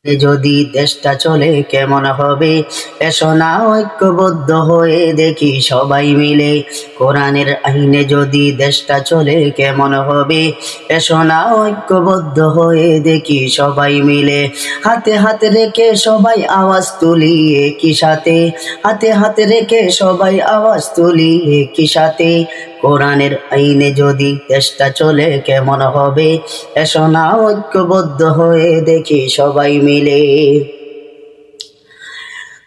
যদি দেশটা চলে কেমন হবে, এসো না ঐক্যবদ্ধ হয়ে দেখি সবাই মিলে। কোরআনের আইনে যদি দেশটা চলে কেমন হবে, এসো না ঐক্যবদ্ধ হয়ে দেখি সবাই মিলে। হাতে হাতে রেখে সবাই আওয়াজ তুলি একই সাথে, হাতে হাতে রেখে সবাই আওয়াজ তুলি একই সাথে। কোরআনের আইনে যদি দেশটা চলে কেমন হবে, এসো না ঐক্যবদ্ধ হয়ে দেখি সবাই মিলে।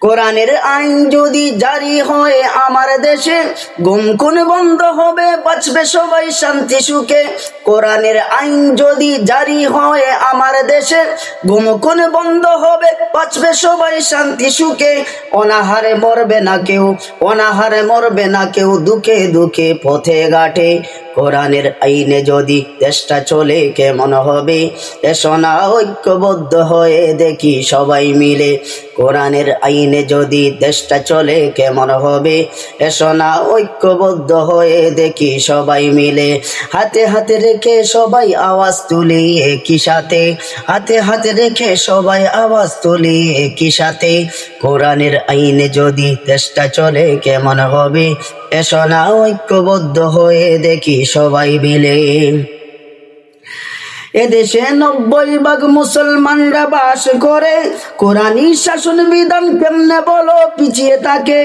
কোরআনের আইন যদি জারি হয় আমার দেশে, গুম খুন বন্ধ হবে, বাঁচবে সবাই শান্তি সুখে। কোরআনের আইন যদি জারি হয় আমার দেশে, গুম খুন বন্ধ হবে, বাঁচবে সবাই শান্তি সুখে। অনাহারে মরবে না কেউ, অনাহারে মরবে না কেউ, দুঃখে দুঃখে পথে ঘাটে। কোরআনের আইনে যদি দেশটা চলে কেমন হবে, এসো না ঐক্যবদ্ধ হয়ে দেখি সবাই মিলে। কোরআনের আইনে যদি দেশটা চলে কেমন হবে, এসো না ঐক্যবদ্ধ হয়ে দেখি সবাই মিলে। হাতে হাতে রেখে সবাই আওয়াজ তুলি একই সাথে, হাতে হাতে রেখে সবাই আওয়াজ তুলি একই সাথে। কোরআনের আইনে যদি দেশটা চলে কেমন হবে, এসো না ঐক্যবদ্ধ হয়ে দেখি সবাই মিলে। এদেশে 90% মুসলমানরা বাস করে, কোরআনী শাসন বিধান কেমনে বলো পিছিয়ে থাকে।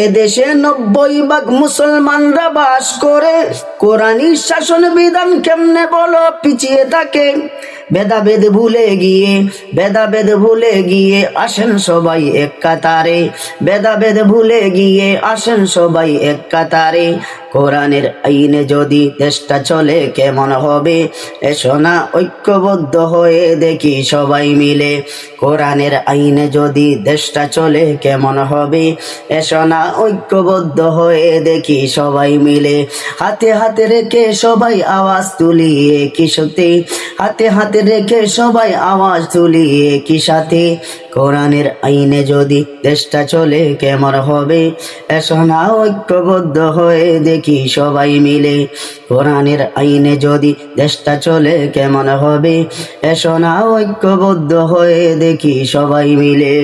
এদেশে 90% মুসলমানরা বাস করে, কোরআনী শাসন বিধান কেমনে বলো পিছিয়ে থাকে। ভেদাভেদ ভুলে গিয়ে, ভেদাভেদ ভুলে গিয়ে আসেন সবাই এক কাতারে, ভেদাভেদ ভুলে গিয়ে আসেন সবাই এক কাতারে। কোরআনের আইনে যদি দেশটা চলে কেমন হবে, এসো না ঐক্যবদ্ধ হয়ে দেখি সবাই মিলে। কোরআনের আইনে যদি দেশটা চলে কেমন হবে, এসো না ঐক্যবদ্ধ হয়ে দেখি সবাই মিলে। হাতে হাতে রেখে সবাই আওয়াজ তুলি একই সাথে, হাতে হাতে রেখে সবাই আওয়াজ তুলি একই সাথে। কোরআনের আইনে যদি দেশটা চলে কেমন হবে, এসো না ঐক্যবদ্ধ হয়ে দেখি সবাই মিলে। কোরআনের আইনে যদি দেশটা চলে কেমন হবে, এসো না ঐক্যবদ্ধ হয়ে দেখি সবাই মিলে।